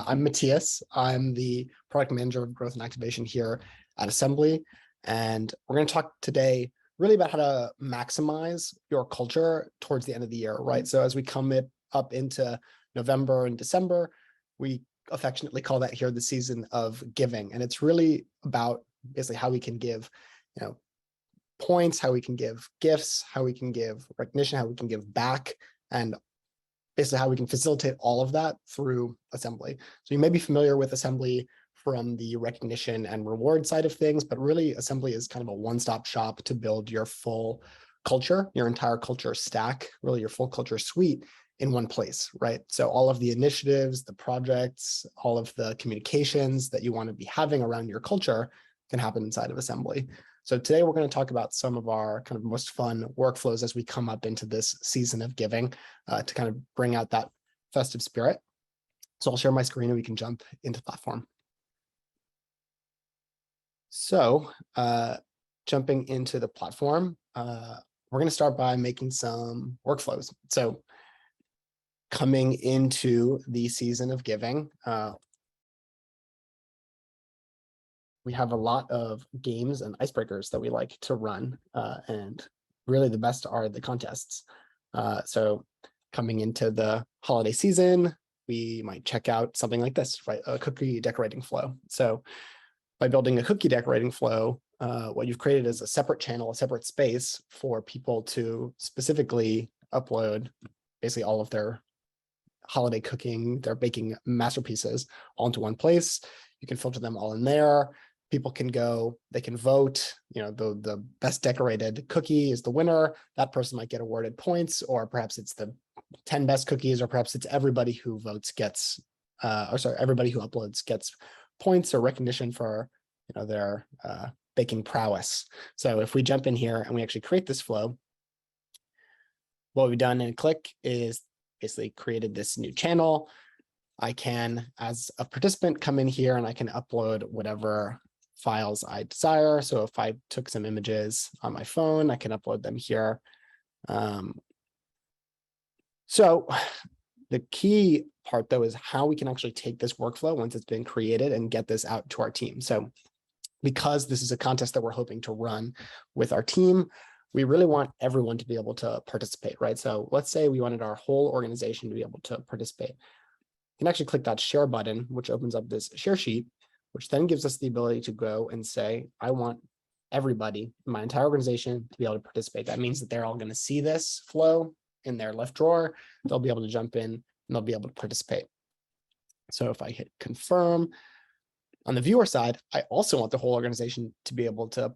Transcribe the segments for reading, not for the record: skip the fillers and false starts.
I'm Matthias. I'm the product manager of growth and activation here at Assembly. And we're going to talk today really about how to maximize your culture towards the end of the year, right? So as we come up into November and December, we affectionately call that here the season of giving. And it's really about basically how we can give, points, how we can give gifts, how we can give recognition, how we can give back, and basically how we can facilitate all of that through Assembly. So you may be familiar with Assembly from the recognition and reward side of things, but really Assembly is kind of a one-stop shop to build your full culture, your entire culture stack, really your full culture suite in one place, right? So all of the initiatives, the projects, all of the communications that you want to be having around your culture can happen inside of Assembly. So today we're going to talk about some of our kind of most fun workflows as we come up into this season of giving to kind of bring out that festive spirit. So I'll share my screen and we can jump into the platform. So jumping into the platform, we're going to start by making some workflows. So coming into the season of giving, we have a lot of games and icebreakers that we like to run, and really the best are the contests. So coming into the holiday season, we might check out something like this, right? A cookie decorating flow. So by building a cookie decorating flow, what you've created is a separate channel, a separate space for people to specifically upload basically all of their holiday cooking, their baking masterpieces all into one place. You can filter them all in there. People can go, they can vote, the best decorated cookie is the winner. That person might get awarded points, or perhaps it's the 10 best cookies, or perhaps it's everybody who votes gets, everybody who uploads gets points or recognition for, their baking prowess. So if we jump in here and we actually create this flow, what we've done in a click is basically created this new channel. I can, as a participant, come in here and I can upload whatever files I desire. So if I took some images on my phone, I can upload them here. So the key part, though, is how we can actually take this workflow once it's been created and get this out to our team. So because this is a contest that we're hoping to run with our team, we really want everyone to be able to participate, right? So let's say we wanted our whole organization to be able to participate. You can actually click that share button, which opens up this share sheet, which then gives us the ability to go and say, I want everybody in my entire organization to be able to participate. That means that they're all going to see this flow in their left drawer. They'll be able to jump in and they'll be able to participate. So if I hit confirm, on the viewer side, I also want the whole organization to be able to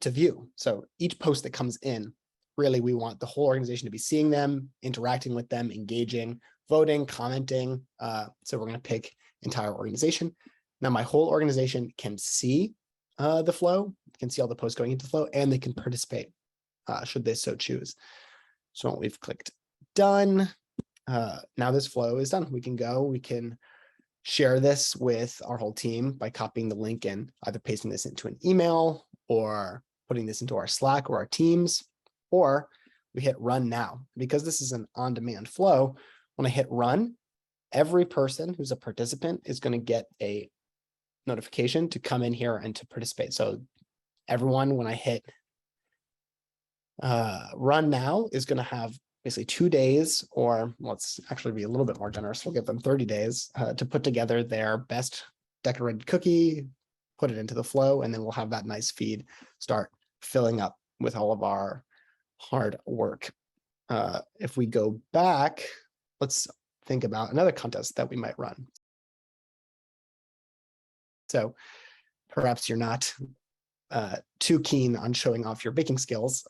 view. So each post that comes in, really, we want the whole organization to be seeing them, interacting with them, engaging, voting, commenting. So we're going to pick entire organization. Now my whole organization can see the flow, can see all the posts going into the flow, and they can participate should they so choose. So we've clicked done. Now this flow is done. We can go, we can share this with our whole team by copying the link and either pasting this into an email or putting this into our Slack or our Teams, or we hit run now. Because this is an on-demand flow, when I hit run, every person who's a participant is going to get a notification to come in here and to participate. So everyone, when I hit run now, is going to have basically 2 days, or let's actually be a little bit more generous. We'll give them 30 days to put together their best decorated cookie, put it into the flow, and then we'll have that nice feed start filling up with all of our hard work. If we go back, let's think about another contest that we might run. So perhaps you're not too keen on showing off your baking skills.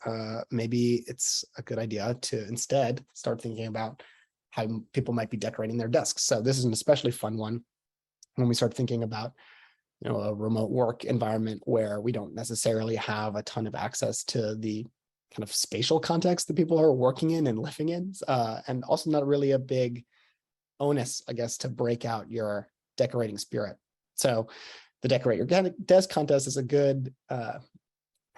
Maybe it's a good idea to instead start thinking about how people might be decorating their desks. So this is an especially fun one when we start thinking about a remote work environment where we don't necessarily have a ton of access to the kind of spatial context that people are working in and living in, and also not really a big onus, I guess, to break out your decorating spirit. So the Decorate Your Desk contest is a good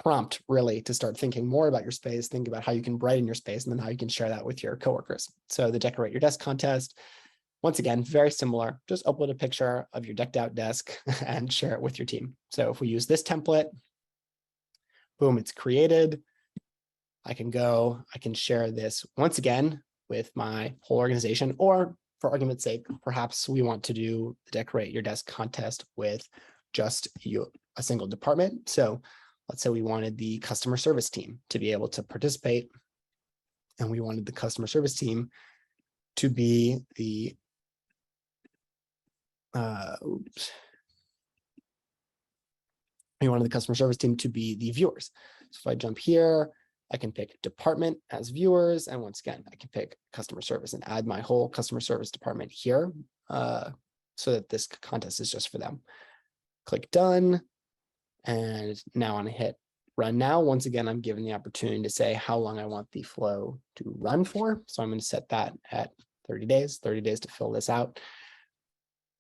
prompt, really, to start thinking more about your space, think about how you can brighten your space, and then how you can share that with your coworkers. So the Decorate Your Desk contest, once again, very similar, just upload a picture of your decked out desk and share it with your team. So if we use this template, boom, it's created. I can share this once again with my whole organization, or for argument's sake, perhaps we want to decorate your desk contest with just a single department. So let's say we wanted the customer service team to be able to participate, and we wanted the customer service team to be the we wanted the customer service team to be the viewers. So if I jump here, I can pick department as viewers. And once again, I can pick customer service and add my whole customer service department here so that this contest is just for them. Click done. And now I'm going to hit run now. Once again, I'm given the opportunity to say how long I want the flow to run for. So I'm going to set that at 30 days to fill this out.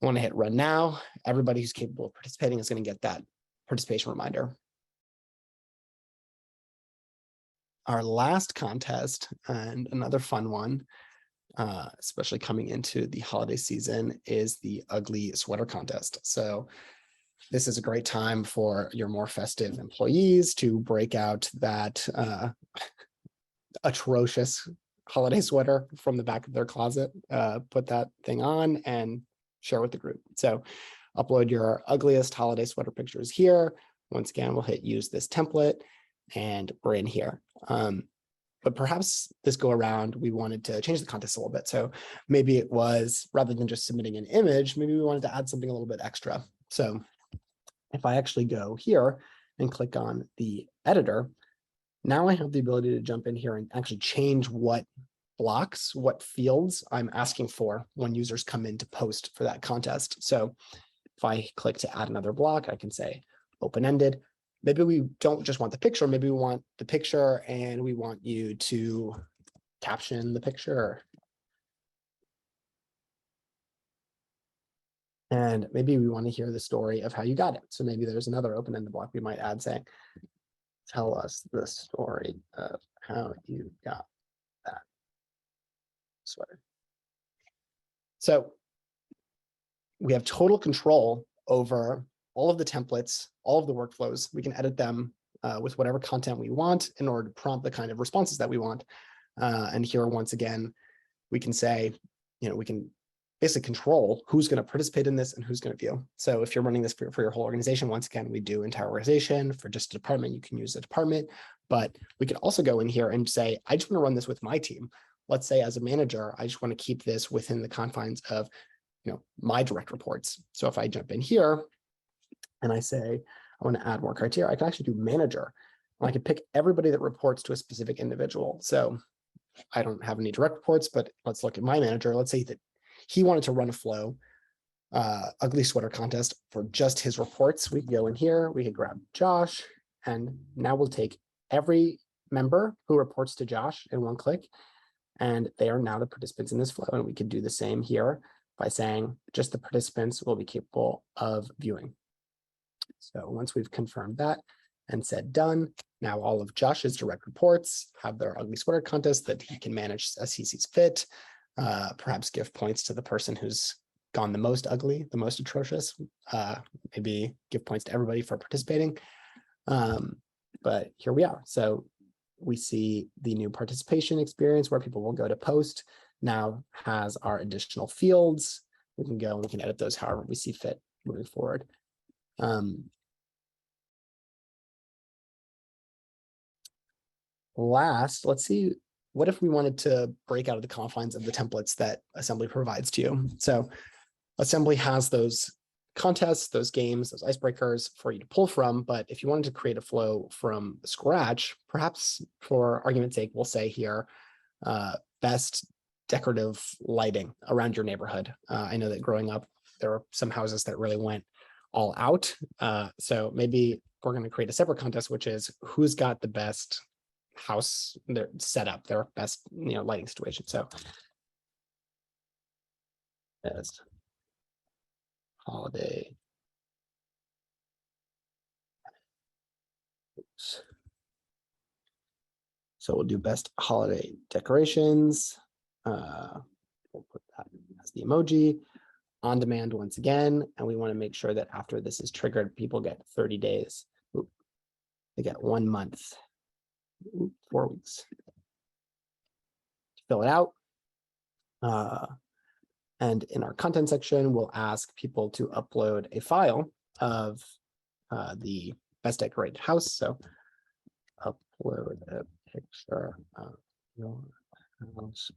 I want to hit run now. Everybody who's capable of participating is going to get that participation reminder. Our last contest, and another fun one, especially coming into the holiday season, is the ugly sweater contest. So this is a great time for your more festive employees to break out that atrocious holiday sweater from the back of their closet, put that thing on and share with the group. So upload your ugliest holiday sweater pictures here. Once again, we'll hit use this template and we're in here. But perhaps this go around, we wanted to change the contest a little bit. So maybe it was, rather than just submitting an image, maybe we wanted to add something a little bit extra. So if I actually go here and click on the editor, now I have the ability to jump in here and actually change what blocks, what fields I'm asking for when users come in to post for that contest. So if I click to add another block, I can say open-ended. Maybe we don't just want the picture, maybe we want the picture and we want you to caption the picture. And maybe we want to hear the story of how you got it. So maybe there's another open-ended block we might add saying, tell us the story of how you got that sweater. So we have total control over all of the templates, all of the workflows. We can edit them with whatever content we want in order to prompt the kind of responses that we want. And here, once again, we can say, we can basically control who's going to participate in this and who's going to view. So if you're running this for your whole organization, once again, we do entire organization. For just a department, you can use a department, but we can also go in here and say, I just want to run this with my team. Let's say as a manager, I just want to keep this within the confines of my direct reports. So if I jump in here and I say, I want to add more criteria, I can actually do manager. And I can pick everybody that reports to a specific individual. So I don't have any direct reports, but let's look at my manager. Let's say that he wanted to run a flow ugly sweater contest for just his reports. We can go in here, we can grab Josh, and now we'll take every member who reports to Josh in one click, and they are now the participants in this flow. And we could do the same here by saying just the participants will be capable of viewing. So once we've confirmed that and said done, now all of Josh's direct reports have their ugly sweater contest that he can manage as he sees fit. Perhaps give points to the person who's gone the most ugly, the most atrocious. Maybe give points to everybody for participating. But here we are. So we see the new participation experience where people will go to post now has our additional fields. We can go and we can edit those however we see fit moving forward. Last, let's see, what if we wanted to break out of the confines of the templates that Assembly provides to you? So Assembly has those contests, those games, those icebreakers for you to pull from. But if you wanted to create a flow from scratch, perhaps for argument's sake, we'll say here, best decorative lighting around your neighborhood. I know that growing up, there were some houses that really went all out. So maybe we're going to create a separate contest, which is who's got the best house, their setup, their best lighting situation. So best holiday. Oops. So we'll do best holiday decorations. We'll put that as That's the emoji. On demand once again, and we want to make sure that after this is triggered, people get 30 days. They get 1 month, 4 weeks. Fill it out. And in our content section, we'll ask people to upload a file of the best decorated house. So upload a picture of your house.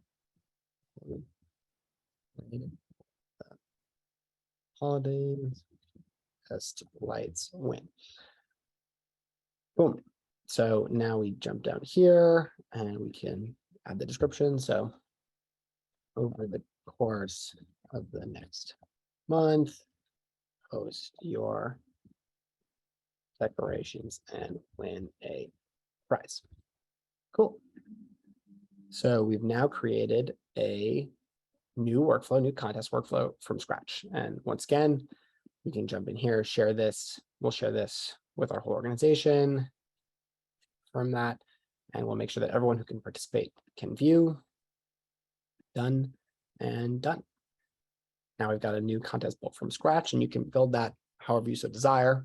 Holidays, best lights win. Boom. So now we jump down here and we can add the description. So over the course of the next month, post your decorations and win a prize. Cool. So we've now created a new workflow, new contest workflow from scratch. And once again, we can jump in here, share this. We'll share this with our whole organization from that, and we'll make sure that everyone who can participate can view. Done and done. Now we've got a new contest built from scratch, and you can build that however you so desire,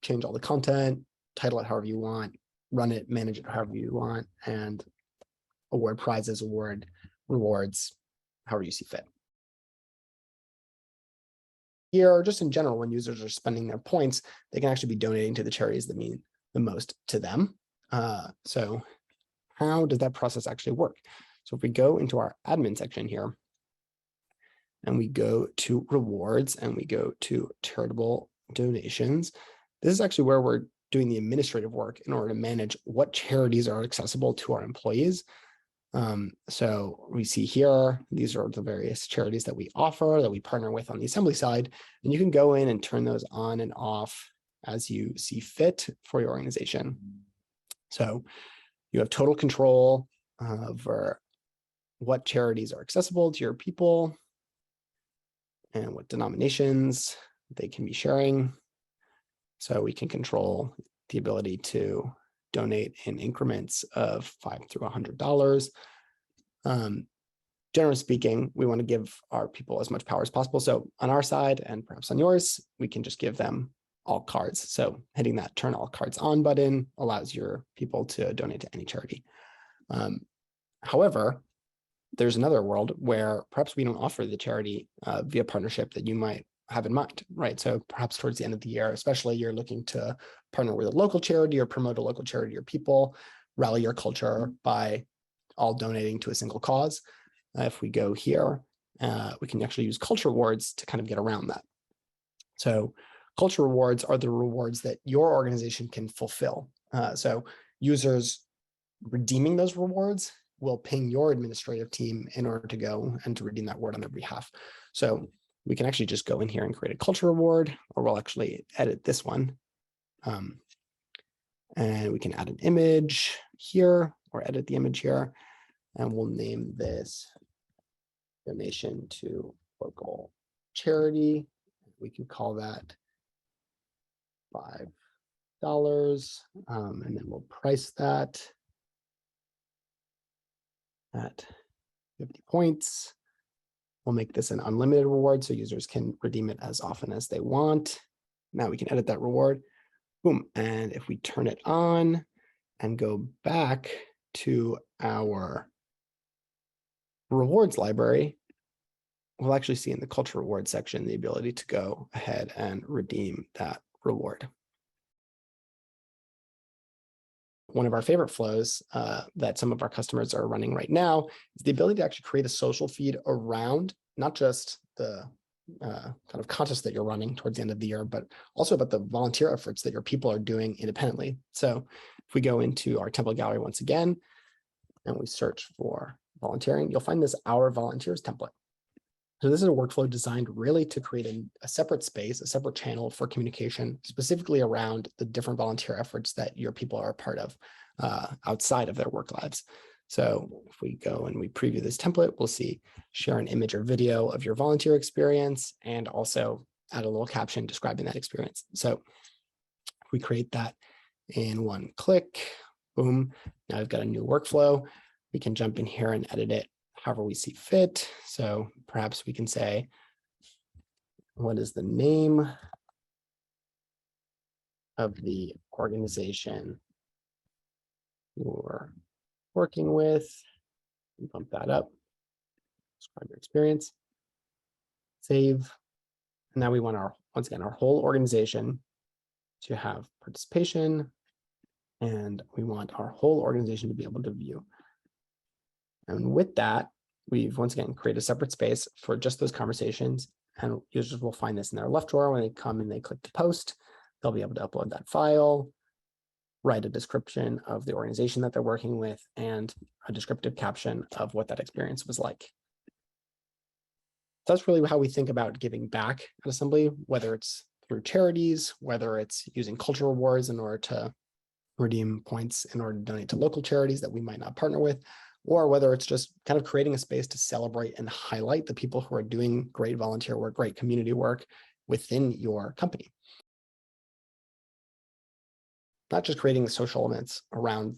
change all the content, title it however you want, run it, manage it however you want, and award prizes, award rewards, however you see fit. Here, just in general, when users are spending their points, they can actually be donating to the charities that mean the most to them. So how does that process actually work? So if we go into our admin section here, and we go to rewards and we go to charitable donations, this is actually where we're doing the administrative work in order to manage what charities are accessible to our employees. So we see here, these are the various charities that we offer, that we partner with on the assembly side, and you can go in and turn those on and off as you see fit for your organization. So you have total control over what charities are accessible to your people and what denominations they can be sharing. So we can control the ability to donate in increments of $5 through $100. Generally speaking, we want to give our people as much power as possible. So on our side, and perhaps on yours, we can just give them all cards. So hitting that turn all cards on button allows your people to donate to any charity. However, there's another world where perhaps we don't offer the charity via partnership that you might have in mind, right? So perhaps towards the end of the year, especially, you're looking to partner with a local charity or promote a local charity or people, rally your culture by all donating to a single cause. If we go here, we can actually use culture rewards to kind of get around that. So culture rewards are the rewards that your organization can fulfill. So users redeeming those rewards will ping your administrative team in order to go and to redeem that reward on their behalf. So we can actually just go in here and create a culture reward, or we'll actually edit this one. And we can add an image here or edit the image here. And we'll name this donation to local charity. We can call that $5. And then we'll price that at 50 points. We'll make this an unlimited reward so users can redeem it as often as they want. Now we can edit that reward. Boom. And if we turn it on and go back to our rewards library, we'll actually see in the culture reward section the ability to go ahead and redeem that reward. One of our favorite flows that some of our customers are running right now is the ability to actually create a social feed around not just the kind of contest that you're running towards the end of the year, but also about the volunteer efforts that your people are doing independently. So if we go into our template gallery once again, and we search for volunteering, you'll find this Our Volunteers template. So this is a workflow designed really to create a separate space, a separate channel for communication, specifically around the different volunteer efforts that your people are a part of outside of their work lives. So if we go and we preview this template, we'll see share an image or video of your volunteer experience and also add a little caption describing that experience. So if we create that in one click, boom, now we've got a new workflow. We can jump in here and edit it however we see fit. So perhaps we can say, what is the name of the organization you're working with? Bump that up. Describe your experience. Save. And now we want our, once again, our whole organization to have participation, and we want our whole organization to be able to view. And with that, we've once again created a separate space for just those conversations, and users will find this in their left drawer. When they come and they click to post, they'll be able to upload that file, write a description of the organization that they're working with, and a descriptive caption of what that experience was like. That's really how we think about giving back at Assembly, whether it's through charities, whether it's using cultural rewards in order to redeem points in order to donate to local charities that we might not partner with, or whether it's just kind of creating a space to celebrate and highlight the people who are doing great volunteer work, great community work within your company. Not just creating social events around,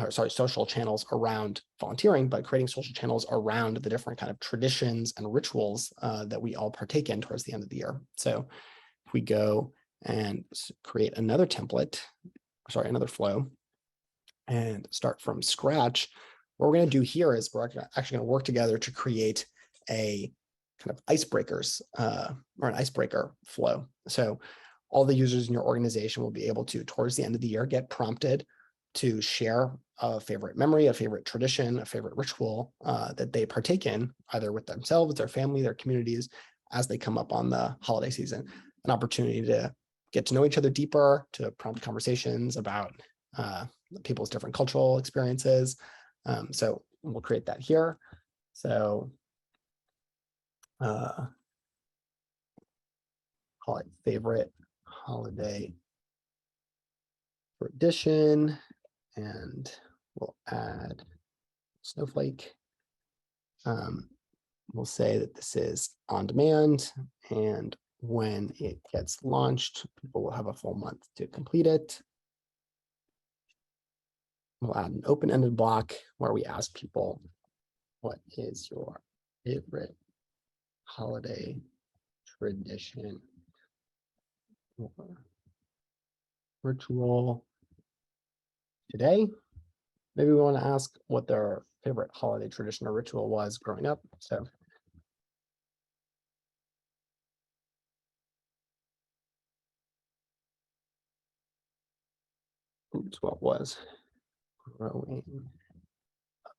social channels around volunteering, but creating social channels around the different kind of traditions and rituals that we all partake in towards the end of the year. So if we go and create another template, another flow, and start from scratch, what we're going to do here is we're actually going to work together to create a kind of icebreakers or an icebreaker flow. So all the users in your organization will be able to, towards the end of the year, get prompted to share a favorite memory, a favorite tradition, a favorite ritual that they partake in, either with themselves, their family, their communities, as they come up on the holiday season. An opportunity to get to know each other deeper, to prompt conversations about people's different cultural experiences. So we'll create that here. So call it favorite holiday tradition, and we'll add snowflake. We'll say that this is on demand, and when it gets launched, people will have a full month to complete it. We'll add an open-ended block where we ask people, what is your favorite holiday tradition or ritual today? Maybe we want to ask what their favorite holiday tradition or ritual was growing up. So oops, what was growing up?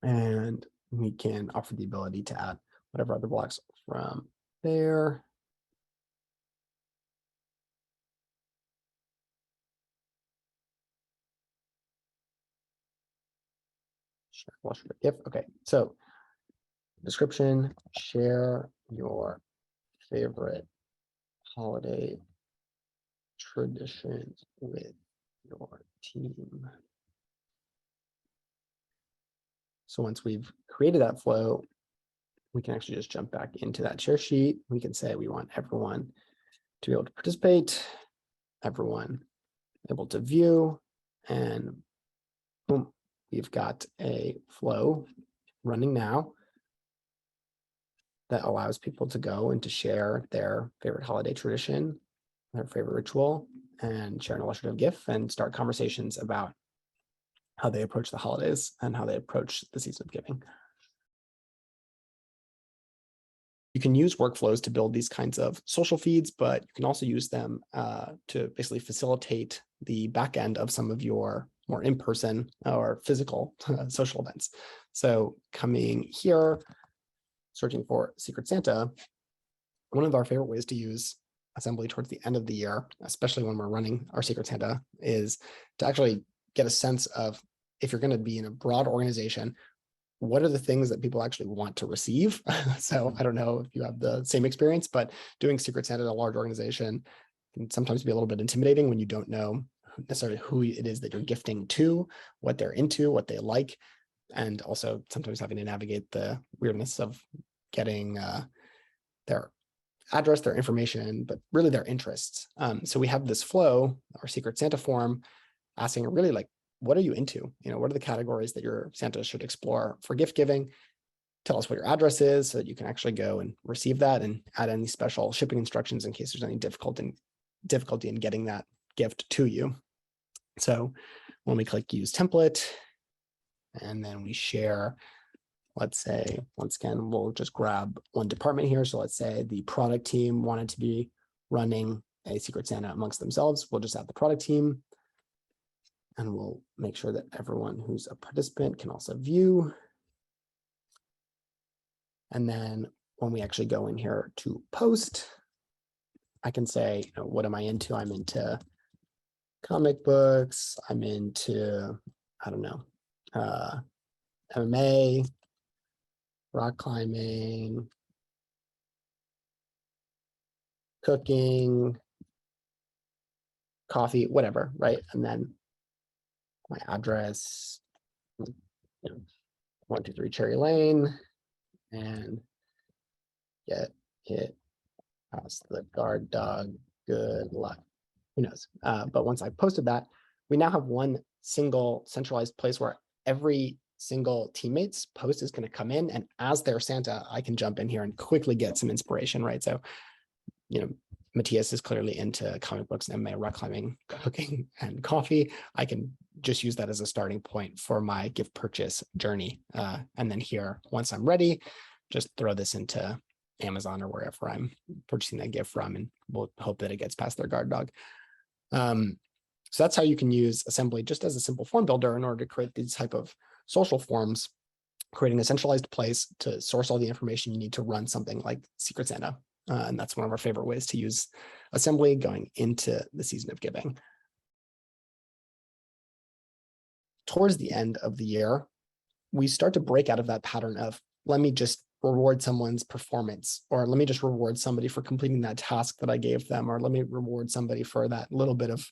And we can offer the ability to add whatever other blocks from there. If okay, so description, share your favorite holiday traditions with your team. So once we've created that flow, we can actually just jump back into that share sheet. We can say we want everyone to be able to participate, everyone able to view, and boom, we've got a flow running now that allows people to go and to share their favorite holiday tradition, their favorite ritual, and share an illustrative GIF and start conversations about how they approach the holidays and how they approach the season of giving. You can use workflows to build these kinds of social feeds, but you can also use them to basically facilitate the back end of some of your more in-person or physical social events. So coming here, searching for Secret Santa, one of our favorite ways to use Assembly towards the end of the year, especially when we're running our Secret Santa, is to actually get a sense of, if you're going to be in a broad organization, what are the things that people actually want to receive? So I don't know if you have the same experience, but doing Secret Santa in a large organization can sometimes be a little bit intimidating when you don't know necessarily who it is that you're gifting to, what they're into, what they like, and also sometimes having to navigate the weirdness of getting their address, their information, but really their interests. So we have this flow, our Secret Santa form, asking really like what are you into? What are the categories that your Santa should explore for gift giving? Tell us what your address is so that you can actually go and receive that, and add any special shipping instructions in case there's any difficulty in getting that gift to you. So when we click use template, and then we share, let's say, once again, we'll just grab one department here. So let's say the product team wanted to be running a Secret Santa amongst themselves. We'll just add the product team, and we'll make sure that everyone who's a participant can also view. And then when we actually go in here to post, I can say, what am I into? I'm into comic books. I'm into, I don't know, MMA, rock climbing, cooking, coffee, whatever, right? And then my address, 123 Cherry Lane, and get it past the guard dog. Good luck. Who knows? But once I posted that, we now have one single centralized place where every single teammate's post is going to come in, and as their Santa, I can jump in here and quickly get some inspiration, right? So, Matthias is clearly into comic books and MMA, rock climbing, cooking, and coffee. I can just use that as a starting point for my gift purchase journey. And then here, once I'm ready, just throw this into Amazon or wherever I'm purchasing that gift from, and we'll hope that it gets past their guard dog. So that's how you can use Assembly just as a simple form builder in order to create these type of social forms, creating a centralized place to source all the information you need to run something like Secret Santa. And that's one of our favorite ways to use Assembly going into the season of giving. Towards the end of the year, we start to break out of that pattern of, let me just reward someone's performance, or let me just reward somebody for completing that task that I gave them, or let me reward somebody for that little bit of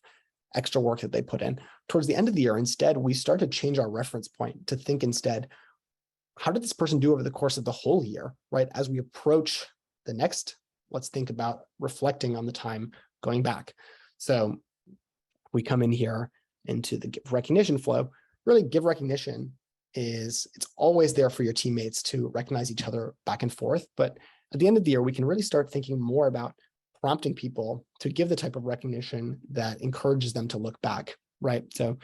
extra work that they put in. Towards the end of the year, instead, we start to change our reference point to think instead, how did this person do over the course of the whole year, right? As we approach the next, let's think about reflecting on the time going back. So we come in here into the give recognition flow. Really, give recognition it's always there for your teammates to recognize each other back and forth. But at the end of the year, we can really start thinking more about prompting people to give the type of recognition that encourages them to look back, right? So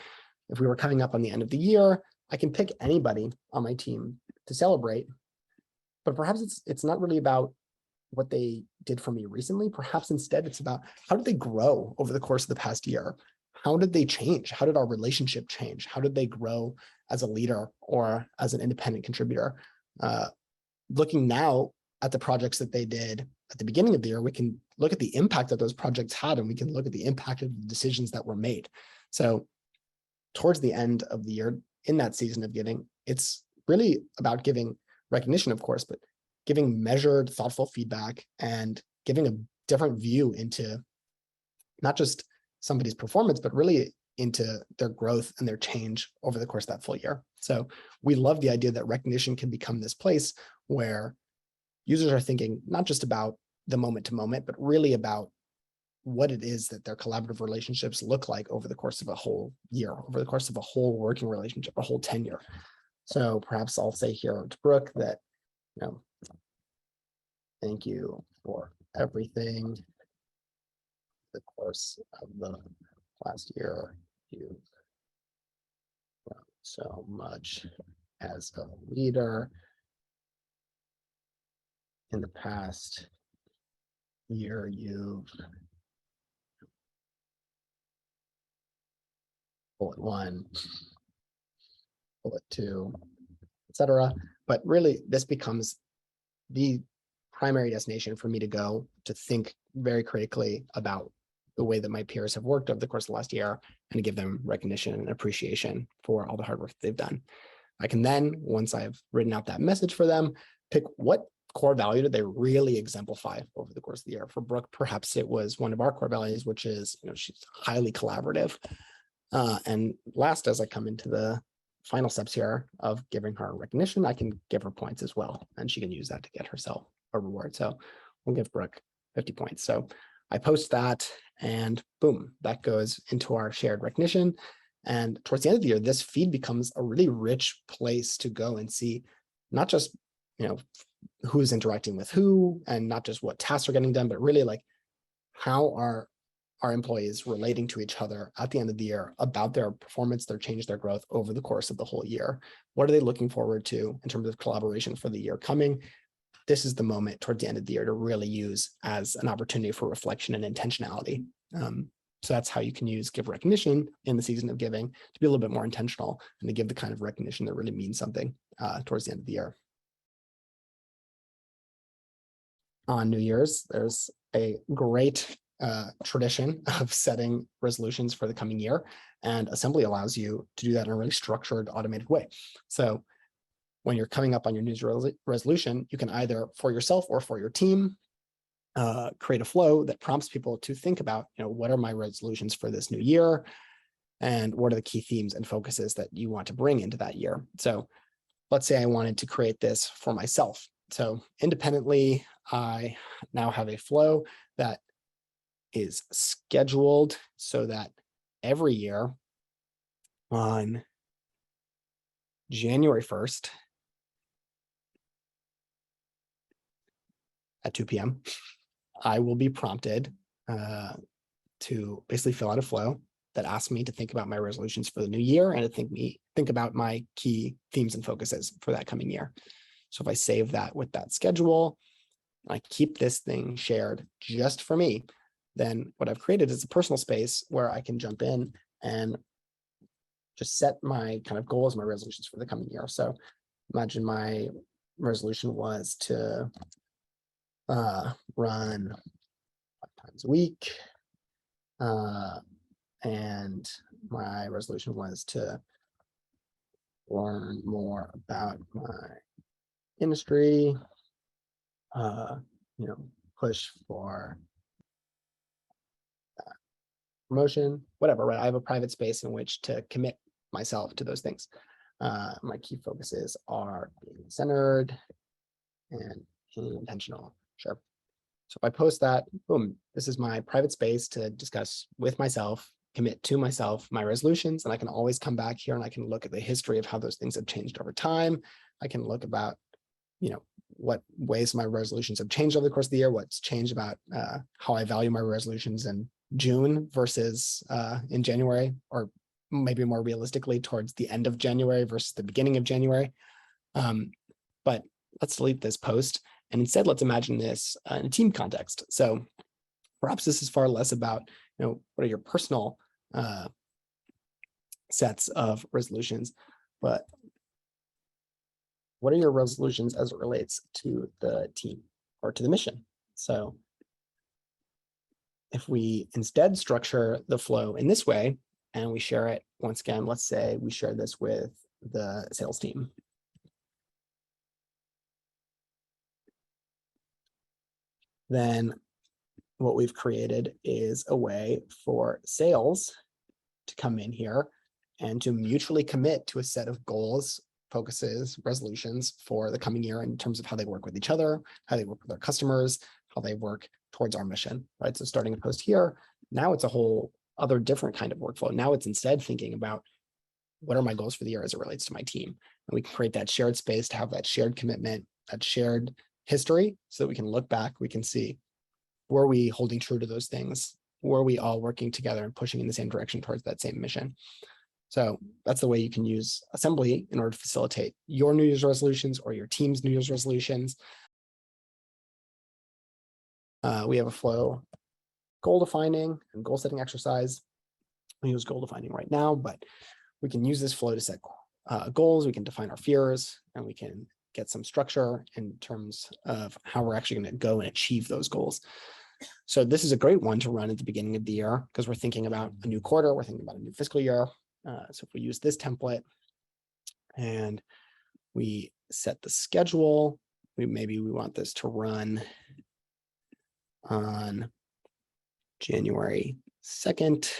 if we were coming up on the end of the year, I can pick anybody on my team to celebrate, but perhaps it's not really about what they did for me recently. Perhaps instead it's about how did they grow over the course of the past year? How did they change? How did our relationship change? How did they grow as a leader or as an independent contributor? Looking now at the projects that they did at the beginning of the year, we can look at the impact that those projects had, and we can look at the impact of the decisions that were made. So towards the end of the year, in that season of giving, it's really about giving recognition, of course, but giving measured, thoughtful feedback and giving a different view into not just somebody's performance, but really into their growth and their change over the course of that full year. So we love the idea that recognition can become this place where users are thinking not just about the moment to moment, but really about what it is that their collaborative relationships look like over the course of a whole year, over the course of a whole working relationship, a whole tenure. So perhaps I'll say here to Brooke that, thank you for everything. The course of the last year, you've grown so much as a leader. In the past year, you've bullet 1, bullet 2, etc. But really, this becomes the primary destination for me to go to think very critically about the way that my peers have worked over the course of the last year and to give them recognition and appreciation for all the hard work that they've done. I can then, once I've written out that message for them, pick what core value did they really exemplify over the course of the year. For Brooke, perhaps it was one of our core values, which is, she's highly collaborative. And last, as I come into the final steps here of giving her recognition, I can give her points as well, and she can use that to get herself a reward. So we'll give Brooke 50 points. So I post that, and boom, that goes into our shared recognition. And towards the end of the year, this feed becomes a really rich place to go and see not just, who's interacting with who and not just what tasks are getting done, but really like how are our employees relating to each other at the end of the year about their performance, their change, their growth over the course of the whole year. What are they looking forward to in terms of collaboration for the year coming? This is the moment toward the end of the year to really use as an opportunity for reflection and intentionality. So that's how you can use give recognition in the season of giving to be a little bit more intentional and to give the kind of recognition that really means something towards the end of the year. On New Year's, there's a great tradition of setting resolutions for the coming year, and Assembly allows you to do that in a really structured, automated way. So when you're coming up on your New Year's resolution, you can either for yourself or for your team create a flow that prompts people to think about, what are my resolutions for this new year, and what are the key themes and focuses that you want to bring into that year. So let's say I wanted to create this for myself. So independently, I now have a flow that is scheduled so that every year on January 1st at 2 p.m., I will be prompted to basically fill out a flow that asks me to think about my resolutions for the new year and to think about my key themes and focuses for that coming year. So if I save that with that schedule, I keep this thing shared just for me, then what I've created is a personal space where I can jump in and just set my kind of goals, my resolutions for the coming year. So imagine my resolution was to run 5 times a week. And my resolution was to learn more about my industry, push for promotion, whatever, right? I have a private space in which to commit myself to those things. My key focuses are being centered and intentional. Sure. So if I post that, boom, this is my private space to discuss with myself, commit to myself my resolutions, and I can always come back here and I can look at the history of how those things have changed over time. I can look about, what ways my resolutions have changed over the course of the year, what's changed about how I value my resolutions in June versus in January, or maybe more realistically towards the end of January versus the beginning of January. But let's delete this post. And instead, let's imagine this in a team context. So perhaps this is far less about, what are your personal sets of resolutions, but what are your resolutions as it relates to the team or to the mission? So if we instead structure the flow in this way, and we share it, once again, let's say we share this with the sales team. Then what we've created is a way for sales to come in here and to mutually commit to a set of goals, focuses, resolutions for the coming year in terms of how they work with each other, how they work with their customers, how they work towards our mission, right? So starting a post here, now it's a whole other different kind of workflow. Now it's instead thinking about what are my goals for the year as it relates to my team? And we can create that shared space to have that shared commitment, that shared history, so that we can look back, we can see, were we holding true to those things? Were we all working together and pushing in the same direction towards that same mission? So that's the way you can use Assembly in order to facilitate your New Year's resolutions or your team's New Year's resolutions. We have a flow goal defining and goal setting exercise. We use goal defining right now, but we can use this flow to set goals. We can define our fears, and we can get some structure in terms of how we're actually going to go and achieve those goals. So this is a great one to run at the beginning of the year because we're thinking about a new quarter, we're thinking about a new fiscal year. So if we use this template and we set the schedule, maybe we want this to run on January 2nd,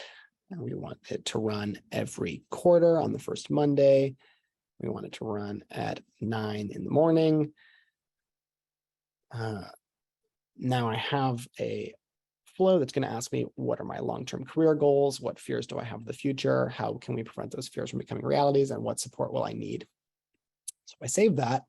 and we want it to run every quarter on the first Monday. We want it to run at 9 in the morning. Now I have a flow that's going to ask me, what are my long-term career goals? What fears do I have of the future? How can we prevent those fears from becoming realities? And what support will I need? So if I save that,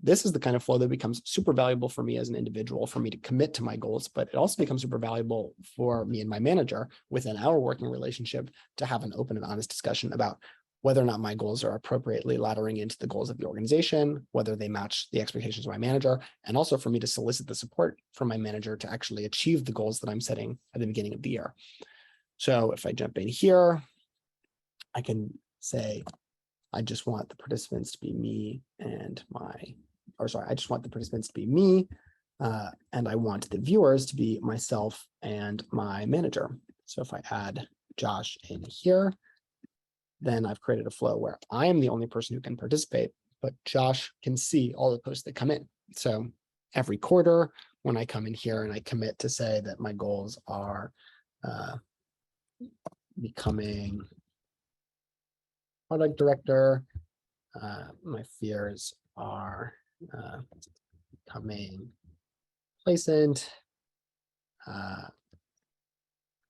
this is the kind of flow that becomes super valuable for me as an individual, for me to commit to my goals, but it also becomes super valuable for me and my manager within our working relationship to have an open and honest discussion about whether or not my goals are appropriately laddering into the goals of the organization, whether they match the expectations of my manager, and also for me to solicit the support from my manager to actually achieve the goals that I'm setting at the beginning of the year. So if I jump in here, I can say, I just want the participants to be me and I just want the participants to be me, and I want the viewers to be myself and my manager. So if I add Josh in here, then I've created a flow where I am the only person who can participate, but Josh can see all the posts that come in. So every quarter, when I come in here and I commit to say that my goals are becoming product director, my fears are becoming complacent,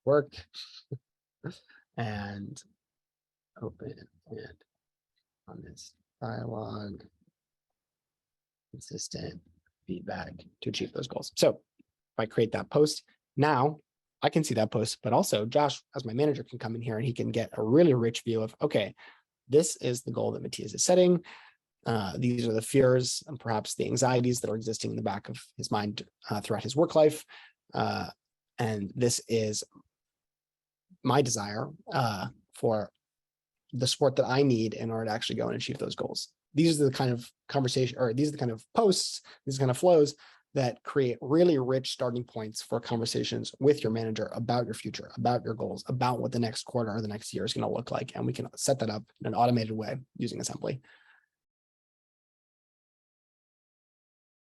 work, and open and honest dialogue, consistent feedback to achieve those goals. So if I create that post, now I can see that post, but also Josh, as my manager, can come in here and he can get a really rich view of, okay, this is the goal that Matthias is setting. These are the fears and perhaps the anxieties that are existing in the back of his mind throughout his work life. And this is my desire for the support that I need in order to actually go and achieve those goals. These are the kind of conversation, or these are the kind of posts, these kind of flows that create really rich starting points for conversations with your manager about your future, about your goals, about what the next quarter or the next year is going to look like. And we can set that up in an automated way using assembly.